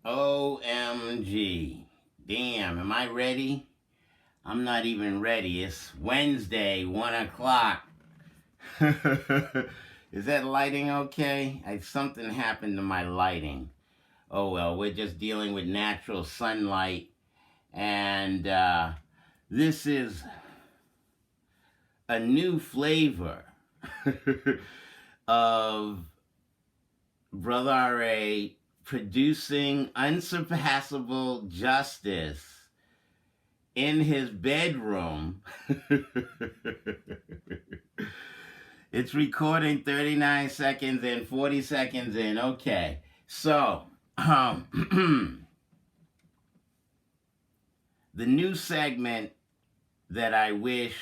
OMG. Damn, am I ready? I'm not even ready. It's Wednesday, 1 o'clock. Is that lighting okay? Something happened to my lighting. Oh well, we're just dealing with natural sunlight. And this is a new flavor of Brother R.A. producing unsurpassable justice in his bedroom. It's recording 39 seconds in, 40 seconds in. Okay, so the new segment that I wish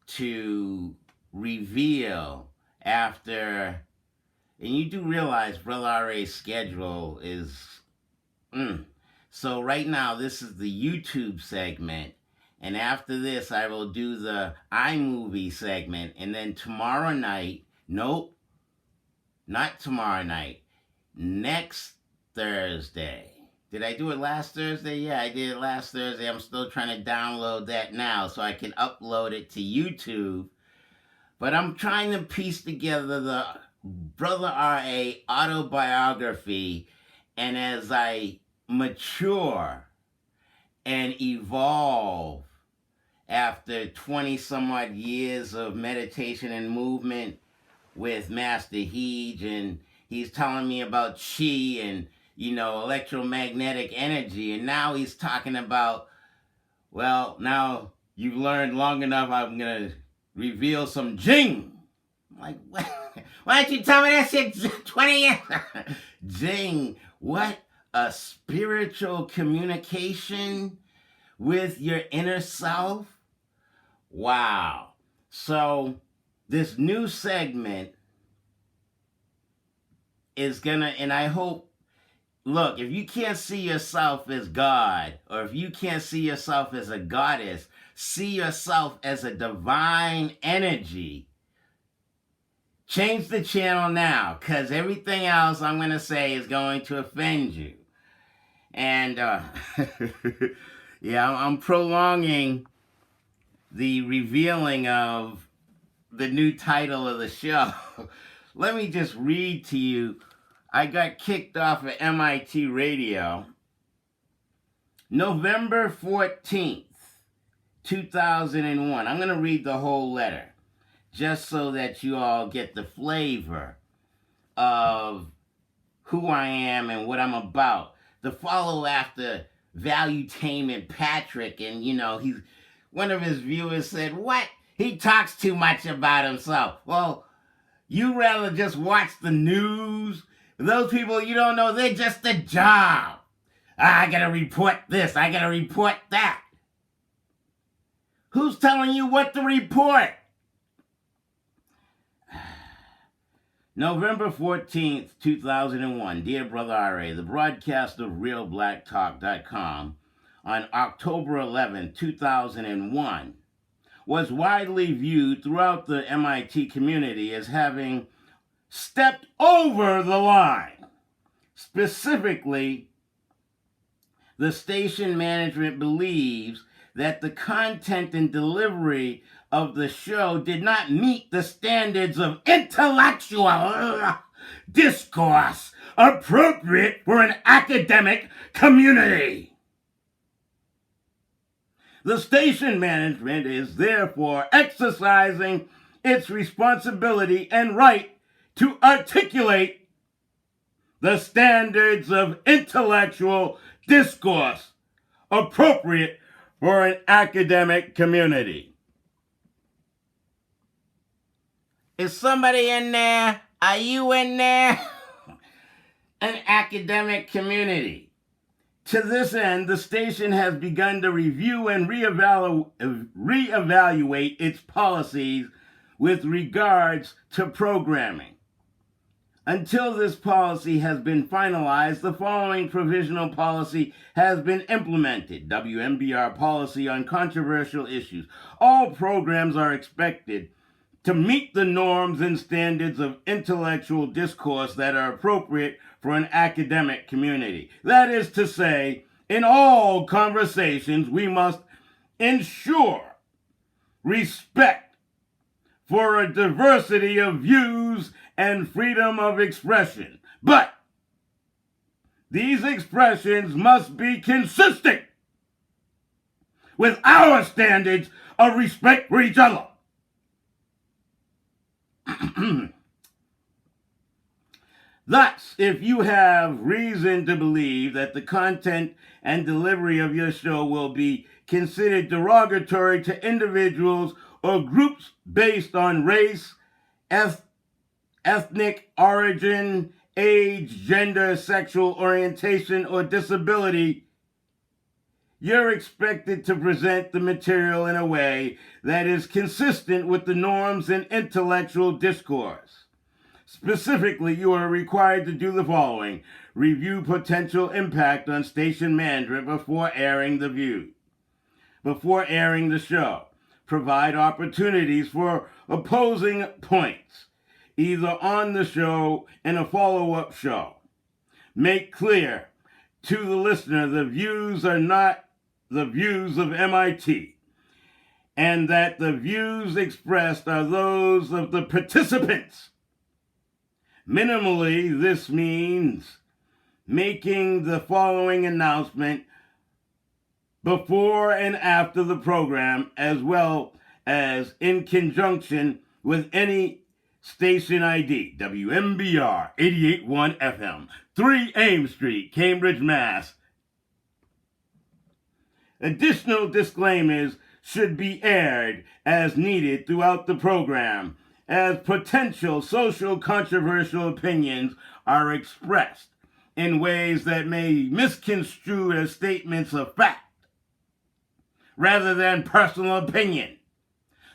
to reveal after, and you do realize Brother R.A.'s schedule is, So right now, this is the YouTube segment. And after this, I will do the iMovie segment. And then tomorrow night, nope, not tomorrow night, next Thursday. Did I do it last Thursday? Yeah, I did it last Thursday. I'm still trying to download that now so I can upload it to YouTube. But I'm trying to piece together the Brother R.A. autobiography. And as I mature and evolve after 20 some odd years of meditation and movement with Master Heej, and he's telling me about chi and, electromagnetic energy, and now he's talking about, well, now you've learned long enough, I'm going to reveal some jing. I'm like, what? Why don't you tell me that shit 20 years? Jing, what? A spiritual communication with your inner self? Wow. So this new segment is gonna, and I hope, look, if you can't see yourself as God, or if you can't see yourself as a goddess, see yourself as a divine energy. Change the channel now, because everything else I'm going to say is going to offend you. And, yeah, I'm prolonging the revealing of the new title of the show. Let me just read to you. I got kicked off of MIT Radio November 14th, 2001. I'm going to read the whole letter, just so that you all get the flavor of who I am and what I'm about. The follow after Valuetainment Patrick, and he's, one of his viewers said, what? He talks too much about himself. Well, you rather just watch the news. Those people you don't know, they're just a job. I gotta report this, I gotta report that. Who's telling you what to report? November 14th, 2001. Dear Brother R.A., the broadcast of RealBlackTalk.com on October 11th, 2001 was widely viewed throughout the MIT community as having stepped over the line. Specifically, the station management believes that the content and delivery of the show did not meet the standards of intellectual discourse appropriate for an academic community. The station management is therefore exercising its responsibility and right to articulate the standards of intellectual discourse appropriate for an academic community. Is somebody in there? Are you in there? An academic community. To this end, the station has begun to review and reevaluate its policies with regards to programming. Until this policy has been finalized, the following provisional policy has been implemented. WMBR policy on controversial issues. All programs are expected to meet the norms and standards of intellectual discourse that are appropriate for an academic community. That is to say, in all conversations, we must ensure respect for a diversity of views and freedom of expression. But these expressions must be consistent with our standards of respect for each other. Thus, if you have reason to believe that the content and delivery of your show will be considered derogatory to individuals or groups based on race, ethnic origin, age, gender, sexual orientation, or disability, you're expected to present the material in a way that is consistent with the norms in intellectual discourse. Specifically, you are required to do the following: review potential impact on station management before airing the show. Provide opportunities for opposing points, either on the show and a follow-up show. Make clear to the listener the views are not the views of MIT, and that the views expressed are those of the participants. Minimally, this means making the following announcement before and after the program, as well as in conjunction with any station ID: WMBR 88.1 FM, 3 Ames Street, Cambridge, Mass. Additional disclaimers should be aired as needed throughout the program, as potential social controversial opinions are expressed in ways that may misconstrue as statements of fact rather than personal opinion.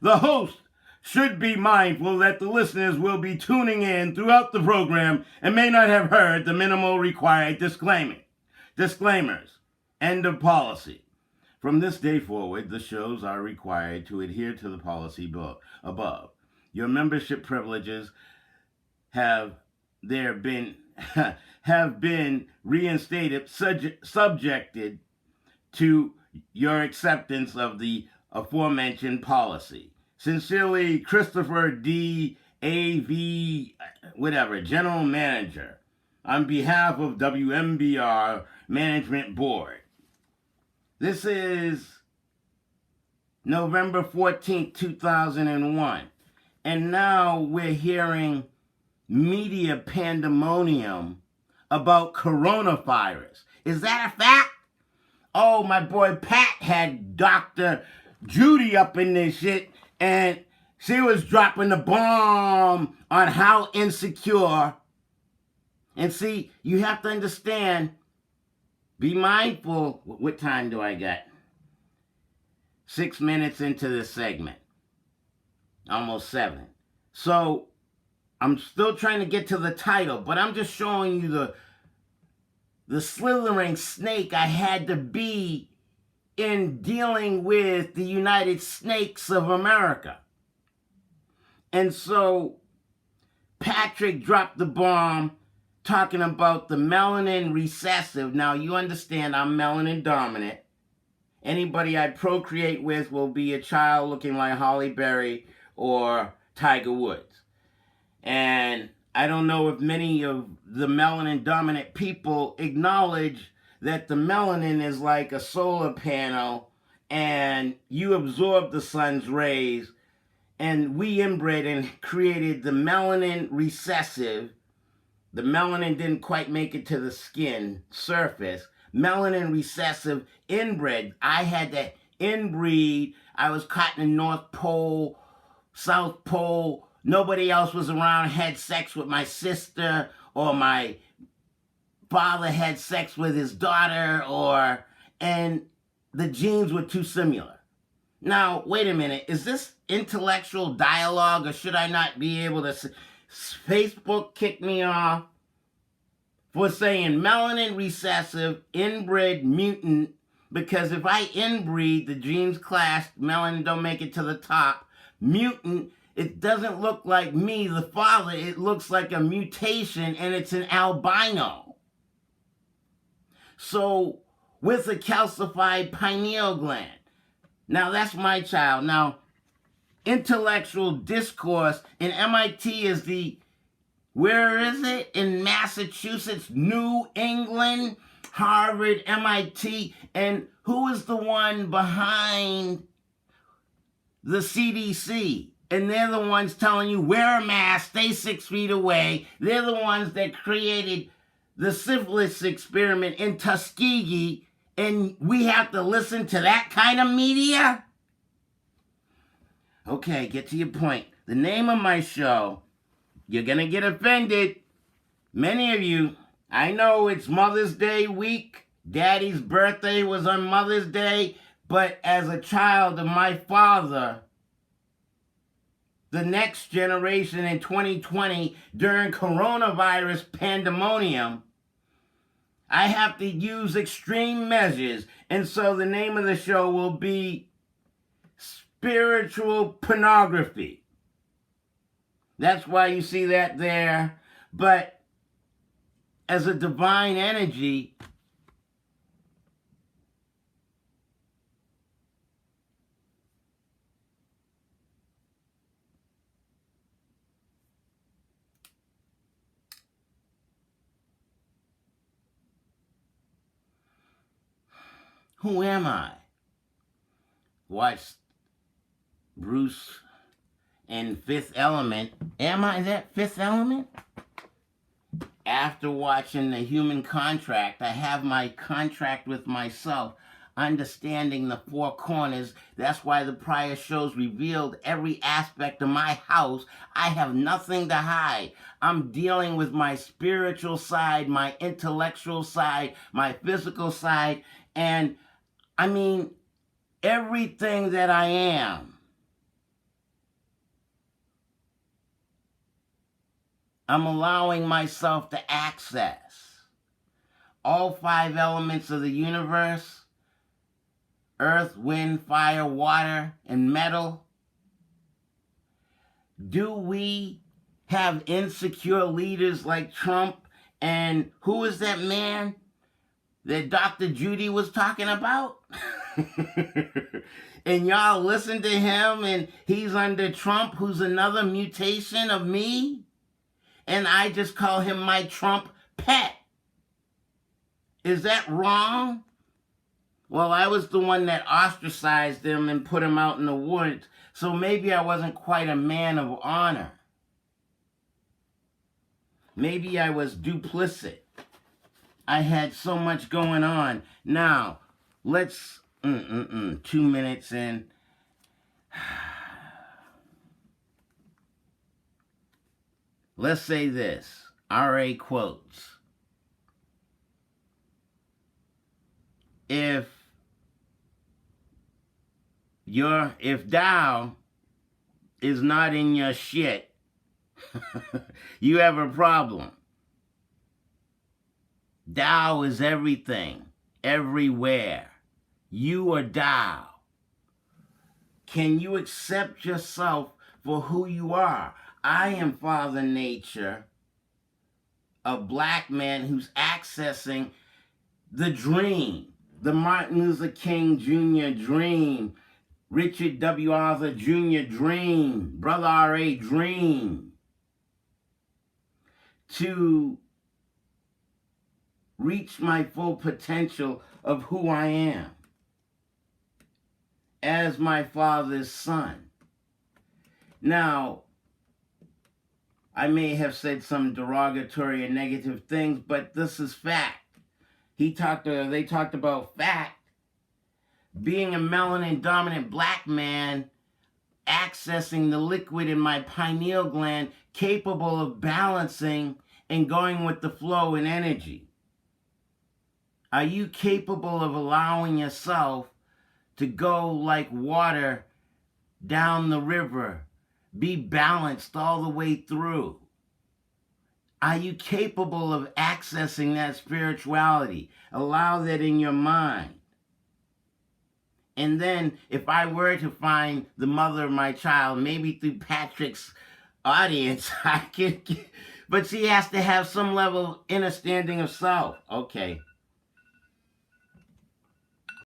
The host should be mindful that the listeners will be tuning in throughout the program and may not have heard the minimal required disclaimers. End of policy. From this day forward, the shows are required to adhere to the policy above. Your membership privileges have been reinstated, subjected to your acceptance of the aforementioned policy. Sincerely, Christopher D. A.V. General Manager, on behalf of WMBR Management Board. This is November 14th, 2001. And now we're hearing media pandemonium about coronavirus. Is that a fact? Oh, my boy Pat had Dr. Judy up in this shit, and she was dropping the bomb on how insecure. And see, you have to understand, be mindful. What time do I got? 6 minutes into this segment. Almost 7. So, I'm still trying to get to the title, but I'm just showing you the slithering snake I had to be in dealing with the United Snakes of America. And so, Patrick dropped the bomb talking about the melanin recessive. Now, you understand I'm melanin dominant. Anybody I procreate with will be a child looking like Halle Berry or Tiger Woods. And I don't know if many of the melanin dominant people acknowledge that the melanin is like a solar panel and you absorb the sun's rays, and we inbred and created the melanin recessive. The melanin didn't quite make it to the skin surface. Melanin recessive inbred. I had to inbreed. I was caught in the North Pole, South Pole. Nobody else was around, had sex with my sister, or my father had sex with his daughter, and the genes were too similar. Now, wait a minute. Is this intellectual dialogue, or should I not be able to... Facebook kicked me off for saying melanin recessive, inbred mutant, because if I inbreed, the genes clash, melanin don't make it to the top. Mutant It doesn't look like me, the father. It looks like a mutation, and it's an albino. So, with a calcified pineal gland. Now, that's my child. Now, intellectual discourse in MIT is where is it? In Massachusetts, New England, Harvard, MIT. And who is the one behind the CDC? And they're the ones telling you, wear a mask, stay 6 feet away. They're the ones that created the syphilis experiment in Tuskegee. And we have to listen to that kind of media? Okay, get to your point. The name of my show, you're going to get offended. Many of you, I know it's Mother's Day week. Daddy's birthday was on Mother's Day. But as a child of my father, the next generation in 2020, during coronavirus pandemonium, I have to use extreme measures. And so the name of the show will be Spiritual Pornography. That's why you see that there. But as a divine energy, who am I? Watch Bruce and Fifth Element. Am I that Fifth Element? After watching The Human Contract, I have my contract with myself, understanding the four corners. That's why the prior shows revealed every aspect of my house. I have nothing to hide. I'm dealing with my spiritual side, my intellectual side, my physical side, and I mean, everything that I am. I'm allowing myself to access all 5 elements of the universe: earth, wind, fire, water, and metal. Do we have insecure leaders like Trump? And who is that man that Dr. Judy was talking about? And y'all listen to him, and he's under Trump, who's another mutation of me? And I just call him my Trump pet. Is that wrong? Well, I was the one that ostracized him and put him out in the woods, so maybe I wasn't quite a man of honor. Maybe I was duplicit. I had so much going on. Now, let's, 2 minutes in. Let's say this, R.A. quotes. If Tao is not in your shit, you have a problem. Tao is everything, everywhere. You are Tao. Can you accept yourself for who you are? I am Father Nature, a black man who's accessing the dream, the Martin Luther King Jr. dream, Richard W. Arthur Jr. dream, Brother R.A. dream, to reach my full potential of who I am as my Father's son. Now, I may have said some derogatory and negative things, but this is fact. They talked about fact. Being a melanin dominant black man, accessing the liquid in my pineal gland, capable of balancing and going with the flow and energy. Are you capable of allowing yourself to go like water down the river? Be balanced all the way through. Are you capable of accessing that spirituality? Allow that in your mind. And then if I were to find the mother of my child, maybe through Patrick's audience, I could, but she has to have some level of understanding of self. Okay.